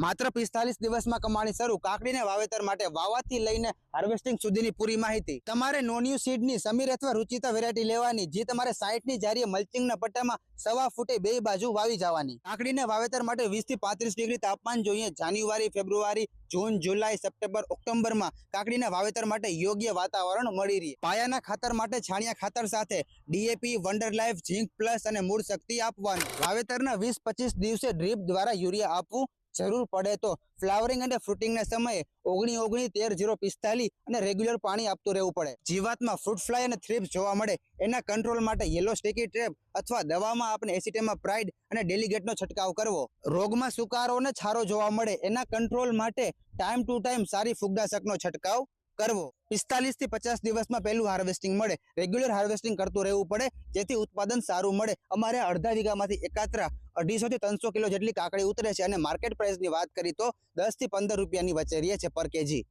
માત્ર 45 દિવસમાં કમાણી શરૂ। કાકડીને વાવેતર માટે વાવાથી લઈને હાર્વેસ્ટિંગ સુધીની પૂરી માહિતી। તમારે નોન્યુ સીડની સમીર અથવા રુચિતા વેરાયટી લેવાની, જે તમારે 60 ની જારીએ મલ્ચિંગના પટ્ટામાં 1.25 ફૂટે બે બાજુ વાવી જવાની। કાકડીને વાવેતર માટે 20 થી 35 ડિગ્રી તાપમાન જોઈએ। જાન્યુઆરી, ફેબ્રુઆરી, જૂન, જુલાઈ, સપ્ટેમ્બર, ઓક્ટોબરમાં કાકડીના વાવેતર માટે યોગ્ય વાતાવરણ મળી રહે। પાયાના ખાતર માટે છાણિયા ખાતર સાથે ડીએપી, વન્ડર લાઈફ, ઝીંક પ્લસ અને મૂળ શક્તિ આપવાનું। વાવેતરના 20-25 દિવસે ડ્રીપ દ્વારા યુરિયા આપવું। જરૂર પડે તો ફ્લાવરિંગ અને ફ્રૂટિંગના સમયે 19-13-045 અને રેગ્યુલર પાણી આપતું રહેવું પડે। જીવાતમાં ફ્રૂટ ફ્લાય અને થ્રિપ્સ જોવા મળે, એના કંટ્રોલ માટે યલો સ્ટિકી ટ્રેપ અથવા દવામાં આપણે એસિટેમા પ્રાઇડ અને ડેલિગેટનો છંટકાવ કરવો। રોગમાં સુકારો અને છારો જોવા મળે, એના કંટ્રોલ માટે ટાઈમ ટુ ટાઈમ સારી ફૂગનાશકનો છંટકાવ કરવો। 45 થી 50 દિવસમાં પહેલું હાર્વેસ્ટિંગ મળે। રેગ્યુલર હાર્વેસ્ટિંગ કરતું રહેવું પડે, જેથી ઉત્પાદન સારું મળે। અમારે અડધા વીઘામાંથી એકાત્રા 250 થી 300 કિલો જેટલી કાકડી ઉતરે છે અને માર્કેટ પ્રાઇસની વાત કરી તો 10 થી 15 રૂપિયાની વચ્ચે રહે છે પર કેજી।